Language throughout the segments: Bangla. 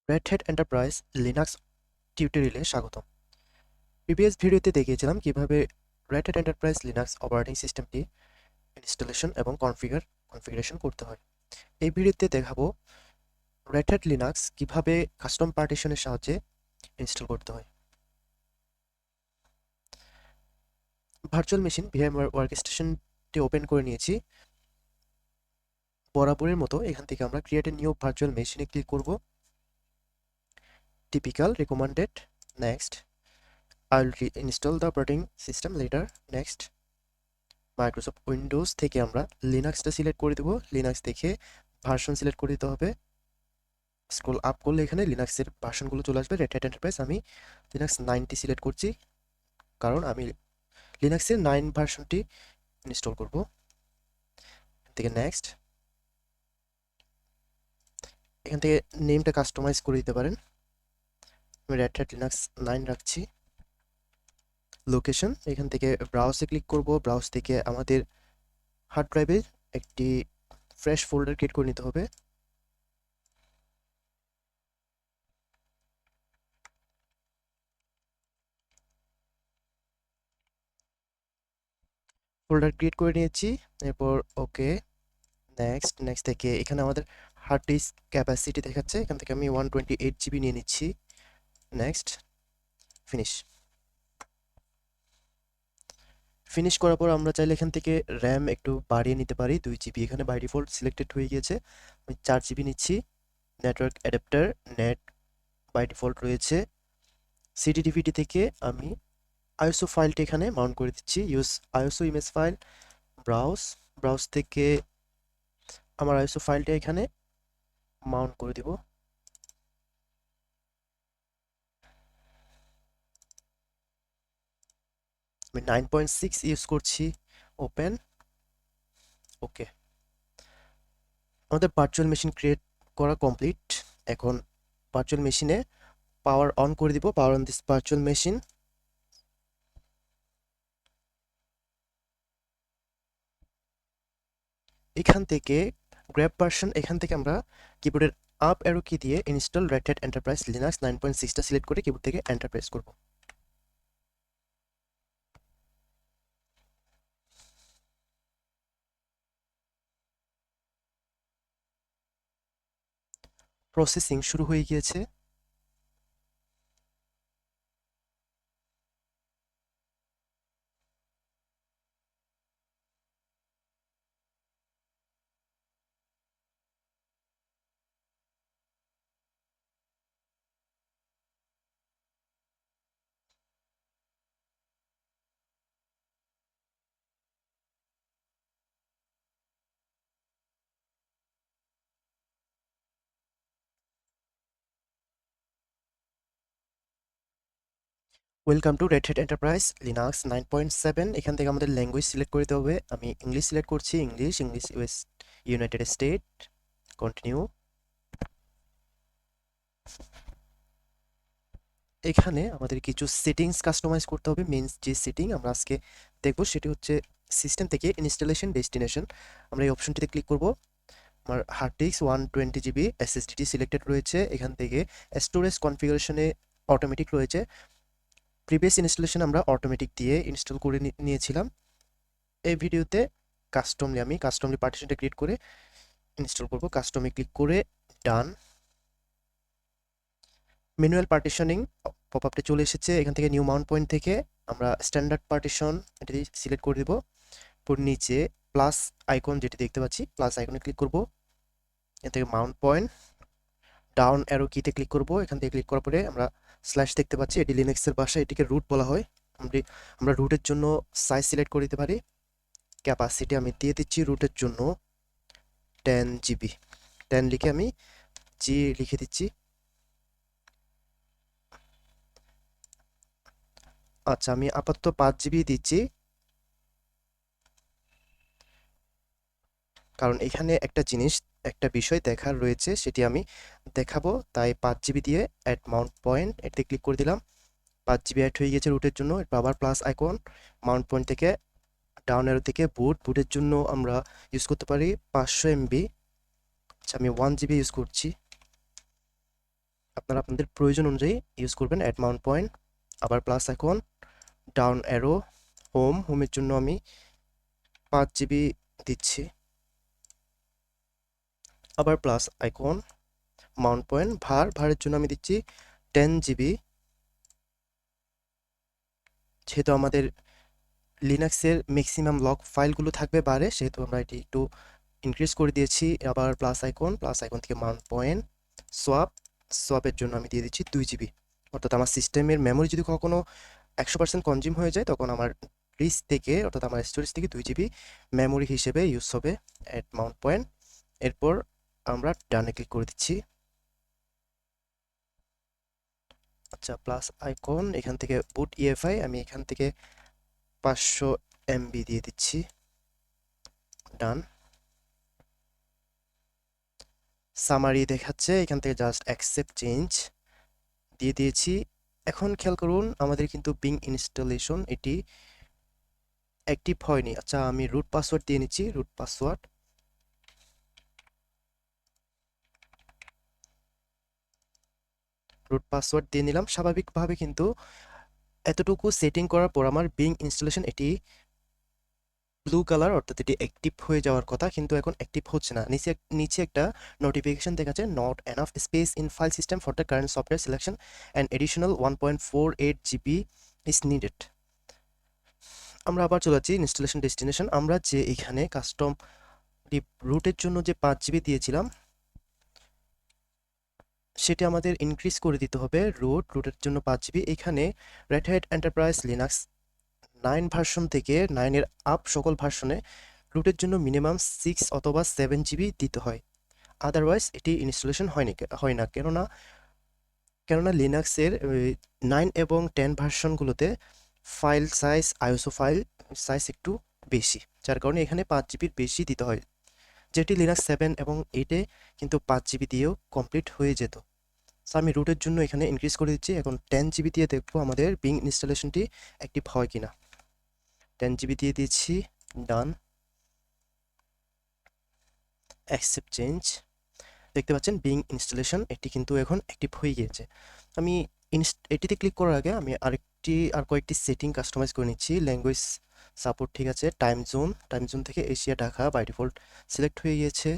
রেড হ্যাট এন্টারপ্রাইজ লিনাক্স টিউটোরিয়ালে স্বাগতম। প্রিভিয়াস ভিডিওতে দেখিয়েছিলাম কিভাবে Red Hat Enterprise Linux operating সিস্টেমটি ইনস্টলেশন এবং কনফিগারেশন করতে হয়। এই ভিডিওতে দেখাবো রেড হ্যাট লিনাক্স কিভাবে কাস্টম পার্টিশনের সাহায্যে ইনস্টল করতে হয়। ভার্চুয়াল মেশিন ভিএমওয়্যার ওয়ার্কস্টেশনটি ওপেন করে নিয়েছি। বরাবরের মতো এখান থেকে আমরা ক্রিয়েট এ নিউ ভার্চুয়াল মেশিনে ক্লিক করব। Typical recommended, next. I'll reinstall the operating system later, next. Microsoft Windows থেকে আমরা লিনাক্সটা সিলেক্ট করে দেব। লিনাক্স দেখে ভার্সন সিলেক্ট করে দিতে হবে। স্ক্রল আপ করলে এখানে লিনাক্সের ভার্সনগুলো চলে আসবে। রেড হ্যাট এন্টারপ্রাইজ আমি লিনাক্স 9টি সিলেক্ট করছি, কারণ আমি লিনাক্সের 9 ভার্সনটি ইনস্টল করব। থেকে নেক্সট, এখান থেকে নেমটা কাস্টমাইজ করে দিতে পারেন। আমি রেড হ্যাট লিনাক্স 9 রাখছি। লোকেশন, এখান থেকে ব্রাউজে ক্লিক করব। ব্রাউজ থেকে আমাদের হার্ড ড্রাইভে একটি ফ্রেশ ফোল্ডার ক্রিয়েট করে নিতে হবে। ফোল্ডার ক্রিয়েট করে নিয়েছি। এরপর ওকে, নেক্সট থেকে এখানে আমাদের হার্ড ডিস্ক ক্যাপাসিটি দেখাচ্ছে। এখান থেকে আমি 128 জিবি নিয়ে নিচ্ছি। নেক্সট, ফিনিশ করার পর আমরা চাইলে এখান থেকে র্যাম একটু বাড়িয়ে নিতে পারি। 2 জিবি এখানে বাই ডিফল্ট সিলেক্টেড হয়ে গিয়েছে, আমি 4 জিবি নিচ্ছি। Network adapter NAT by default রয়েছে। সিডি/ডিভিডি থেকে আমি আইএসও ফাইলটি এখানে মাউন্ট করে দিচ্ছি। Use ISO image file, browse থেকে আমার আইএসও ফাইলটা এখানে মাউন্ট করে দিব। আমি 9.6 ইউজ করছি। ওপেন, ওকে। আমাদের ভার্চুয়াল মেশিন ক্রিয়েট করা কমপ্লিট। এখন ভার্চুয়াল মেশিনে পাওয়ার অন করে দিব। Power on this virtual machine. এখান থেকে গ্র্যাব ভার্সন, এখান থেকে আমরা কিবোর্ডের আপ অ্যারো কি দিয়ে install Red Hat Enterprise Linux 9.6টা সিলেক্ট করে কিবোর্ড থেকে এন্টার প্রেস করব। প্রসেসিং শুরু হয়ে গিয়েছে। Welcome to Red Hat Enterprise Linux 9.7। এখান থেকে আমাদের ল্যাঙ্গুয়েজ সিলেক্ট করে দিতে হবে। আমি ইংলিশ সিলেক্ট করছি। English US United state. Continue. এখানে আমাদের কিছু সেটিংস কাস্টমাইজ করতে হবে। মেইন যে সেটিং আমরা আজকে দেখব সেটি হচ্ছে সিস্টেম থেকে ইনস্টলেশন ডেস্টিনেশন। আমরা এই অপশনটিতে ক্লিক করব। আমার hard disk 120 GB, SSD selected রয়েছে। এখান থেকে স্টোরেজ কনফিগারেশনে অটোমেটিক রয়েছে। প্রিভিয়াস ইনস্টলেশন আমরা অটোমেটিক দিয়ে ইনস্টল করে নিয়েছিলাম। এই ভিডিওতে আমি কাস্টমলি পার্টিশনটা ক্রিয়েট করে ইনস্টল করব। কাস্টমে ক্লিক করে ডান। ম্যানুয়াল পার্টিশনিং পপআপটা চলে এসেছে। এখান থেকে নিউ মাউন্ট পয়েন্ট থেকে আমরা স্ট্যান্ডার্ড পার্টিশন এটি সিলেক্ট করে দেব। পুরো নিচে প্লাস আইকন যেটি দেখতে পাচ্ছি, প্লাস আইকনে ক্লিক করব। এখান থেকে মাউন্ট পয়েন্ট, ডাউন অ্যারো কিতে ক্লিক করব। এখান থেকে ক্লিক করার পরে আমরা স্ল্যাশ দেখতে পাচ্ছি, এটি লিনাক্সের ভাষায় এটিকে রুট বলা হয়। আমরা রুটের জন্য সাইজ সিলেক্ট করে দিতে পারি। ক্যাপাসিটি আমি দিয়ে দিচ্ছি রুটের জন্য 10 জিবি। 10 লিখে আমি জি লিখে দিচ্ছি। আচ্ছা, আমি আপাতত 5 জিবি দিচ্ছি, কারণ এখানে একটা বিষয় দেখার রয়েছে, সেটি আমি দেখাবো। তাই 5 জিবি দিয়ে অ্যাড মাউন্ট পয়েন্ট এতে ক্লিক করে দিলাম। 5 জিবি অ্যাড হয়ে গেছে রুটের জন্য। এরপর আবার প্লাস আইকন, মাউন্ট পয়েন্ট থেকে ডাউন অ্যারো থেকে বুটের জন্য আমরা ইউজ করতে পারি 500 এমবি। আচ্ছা, আমি 1 জিবি ইউজ করছি। আপনারা আপনাদের প্রয়োজন অনুযায়ী ইউজ করবেন। অ্যাড মাউন্ট পয়েন্ট, আবার প্লাস আইকন, ডাউন অ্যারো, হোমের জন্য আমি 5 জিবি দিচ্ছি, আবার প্লাস আইকন, মাউন্ট পয়েন্ট, ভারের জন্য আমি দিচ্ছি 10 জিবি। যেহেতু আমাদের লিনাক্সের ম্যাক্সিমাম লগ ফাইলগুলো থাকবে বারে, সেহেতু আমরা এটি একটু ইনক্রিজ করে দিয়েছি। আবার প্লাস আইকন থেকে মাউন্ট পয়েন্ট, সোয়াপের জন্য আমি দিয়ে দিচ্ছি 2 জিবি। অর্থাৎ আমার সিস্টেমের মেমোরি যদি কখনো 100% কনজিউম হয়ে যায়, তখন আমার ডিস্ক থেকে অর্থাৎ আমার স্টোরেজ থেকে 2 জিবি মেমোরি হিসেবে ইউজ হবে। অ্যাড মাউন্ট পয়েন্ট, এরপর আমরা ডানে ক্লিক করে দিচ্ছি। আচ্ছা, প্লাস আইকন, এখান থেকে বুট ইএফআই আমি এখান থেকে 500 এমবি দিয়ে দিচ্ছি, ডান। সামারি দেখাচ্ছে, এখান থেকে জাস্ট অ্যাকসেপ্ট চেঞ্জ দিয়ে দিয়েছি। এখন খেয়াল করুন, আমাদের কিন্তু বিং ইনস্টলেশন এটি অ্যাক্টিভ হয়নি। আচ্ছা, আমি রুট পাসওয়ার্ড দিয়ে নিচ্ছি, রুট পাসওয়ার্ড দিয়ে নিলাম। স্বাভাবিকভাবে কিন্তু এতটুকু সেটিং করার পর আমার বিং ইনস্টলেশন এটি ব্লু কালার, অর্থাৎ এটি অ্যাক্টিভ হয়ে যাওয়ার কথা, কিন্তু এখন অ্যাক্টিভ হচ্ছে না। নিচে একটা নোটিফিকেশন দেখাচ্ছে, not enough space in file system for the current software selection and additional 1.48 GB is needed. আমরা আবার চলে যাচ্ছি ইনস্টলেশন ডেস্টিনেশন। আমরা যে এখানে কাস্টম রুটের জন্য যে 5 জিবি দিয়েছিলাম, সেটি আমাদের ইনক্রিজ করে দিতে হবে। রুটের জন্য 5 জিবি। এখানে Red Hat Enterprise Linux 9 version থেকে 9 এর আপ সকল ভার্সনে রুটের জন্য মিনিমাম 6 অথবা 7 জিবি দিতে হয়। আদারওয়াইজ এটি ইনস্টলেশন হয় না। কেননা লিনাক্সের 9 এবং 10 ভার্সনগুলোতে file size, ISO file size একটু বেশি, যার কারণে এখানে 5 জিবির বেশি দিতে হয়, যেটি লিনাক্স 7 এবং 8-এ কিন্তু 5 জিবি দিয়েও কমপ্লিট হয়ে যেত। সো আমি রুটের জন্য এখানে ইনক্রিজ করে দিচ্ছি। এখন 10 জিবি দিয়ে দেখবো আমাদের বিং ইনস্টলেশনটি অ্যাক্টিভ হয় কিনা। 10 জিবি দিয়ে দিচ্ছি, ডান, অ্যাকসেপ্ট চেঞ্জ। দেখতে পাচ্ছেন বিং ইনস্টলেশন এটি কিন্তু এখন অ্যাক্টিভ হয়ে গিয়েছে। আমি এটিতে ক্লিক করার আগে আমি আর কয়েকটি সেটিং কাস্টমাইজ করে নিচ্ছি। ল্যাঙ্গুয়েজ সাপোর্ট ঠিক আছে, টাইম জোন থেকে Asia Dhaka by default select হয়ে গিয়েছে।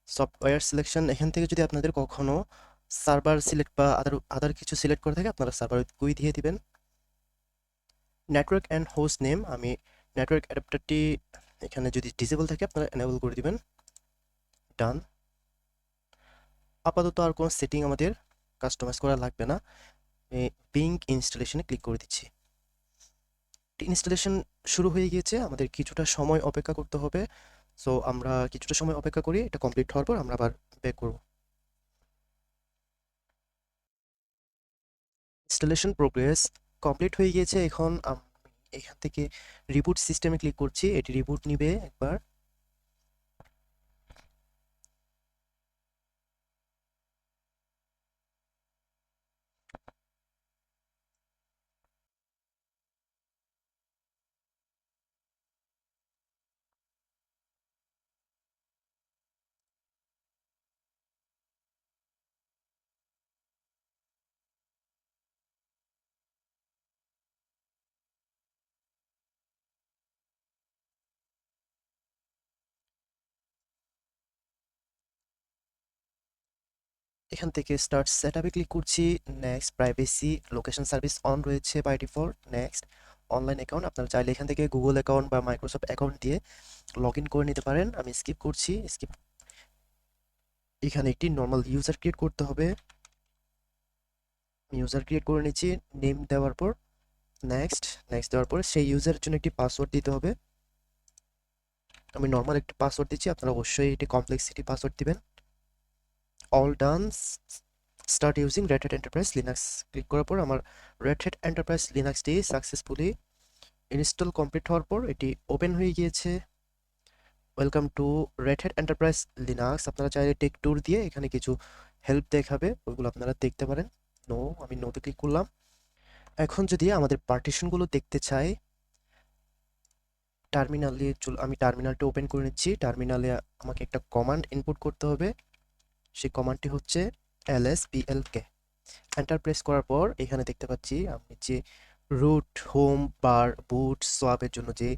সফটওয়্যার সিলেকশন, এখান থেকে যদি আপনাদের কখনো সার্ভার সিলেক্ট বা আদার কিছু সিলেক্ট করে থাকে, আপনারা সার্ভার উইথ দিয়ে দিবেন। নেটওয়ার্ক অ্যান্ড হোস্ট নেম, আমি নেটওয়ার্ক অ্যাডাপ্টারটি এখানে যদি ডিসেবল থাকে আপনারা এনেবল করে দিবেন, ডান। আপাতত আর কোনো সেটিং আমাদের কাস্টমাইজ করা লাগবে না। বিং ইনস্টলেশনে ক্লিক করে দিচ্ছি। ইনস্টলেশন শুরু হয়ে গিয়েছে, আমাদের কিছুটা সময় অপেক্ষা করতে হবে। সো আমরা কিছুটা সময় অপেক্ষা করি, এটা কমপ্লিট হওয়ার পর আমরা আবার ব্যাক করব। ইনস্টলেশন প্রোগ্রেস কমপ্লিট হয়ে গিয়েছে। এখন আমি এখান থেকে রিবুট সিস্টেমে ক্লিক করছি, এটি রিবুট নিবে একবার। এখান থেকে স্টার্ট সেটআপে ক্লিক করছি, next. Privacy location service on রয়েছে by default, next. Online account, আপনারা চাইলে এখান থেকে গুগল অ্যাকাউন্ট বা মাইক্রোসফট অ্যাকাউন্ট দিয়ে লগ ইন করে নিতে পারেন। আমি স্কিপ করছি, এখানে একটি নর্মাল ইউজার ক্রিয়েট করতে হবে। ইউজার ক্রিয়েট করে নিচ্ছি, নেম দেওয়ার পর নেক্সট দেওয়ার পর সেই ইউজারের জন্য একটি পাসওয়ার্ড দিতে হবে। আমি নর্মাল একটি পাসওয়ার্ড দিচ্ছি, আপনারা অবশ্যই এটি কমপ্লেক্সিটি পাসওয়ার্ড দিবেন। All done, start using Red Hat Enterprise Linux click করার পর আমার রেড হ্যাট এন্টারপ্রাইজ লিনাক্সটি সাকসেসফুলি ইনস্টল কমপ্লিট হওয়ার পর এটি ওপেন হয়ে গিয়েছে। Welcome to Red Hat Enterprise Linux. আপনারা চাইলে টেক ট্যুর দিয়ে এখানে কিছু হেল্প দেখাবে, ওইগুলো আপনারা দেখতে পারেন। আমি নোতে ক্লিক করলাম। এখন যদি আমাদের পার্টিশনগুলো দেখতে চাই, আমি টার্মিনালটা ওপেন করে নিচ্ছি। টার্মিনালে আমাকে একটা কমান্ড ইনপুট করতে হবে, সেই কমান্ডটি হচ্ছে lsplk। এন্টার প্রেস করার পর এখানে দেখতে পাচ্ছি আমি যে রুট, হোম, বার, বুট, সোয়াপের জন্য যে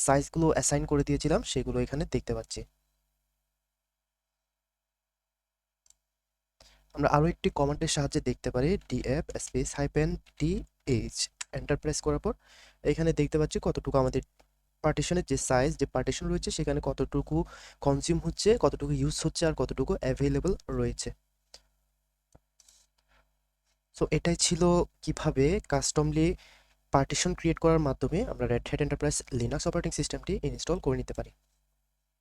সাইজগুলো অ্যাসাইন করে দিয়েছিলাম সেগুলো এখানে দেখতে পাচ্ছি। আমরা আরও একটি কমান্ডের সাহায্যে দেখতে পারি df space hyphen th। Enter press করার পর এখানে দেখতে পাচ্ছি কতটুকু আমাদের পার্টিশনের যে সাইজ, যে পার্টিশন রয়েছে সেখানে কতটুকু কনজিউম হচ্ছে, কতটুকু ইউজ হচ্ছে আর কতটুকু অ্যাভেলেবল রয়েছে। সো এটাই ছিল কিভাবে কাস্টমলি পার্টিশন ক্রিয়েট করার মাধ্যমে আমরা Red Hat Enterprise Linux operating সিস্টেমটি ইনস্টল করে নিতে পারি।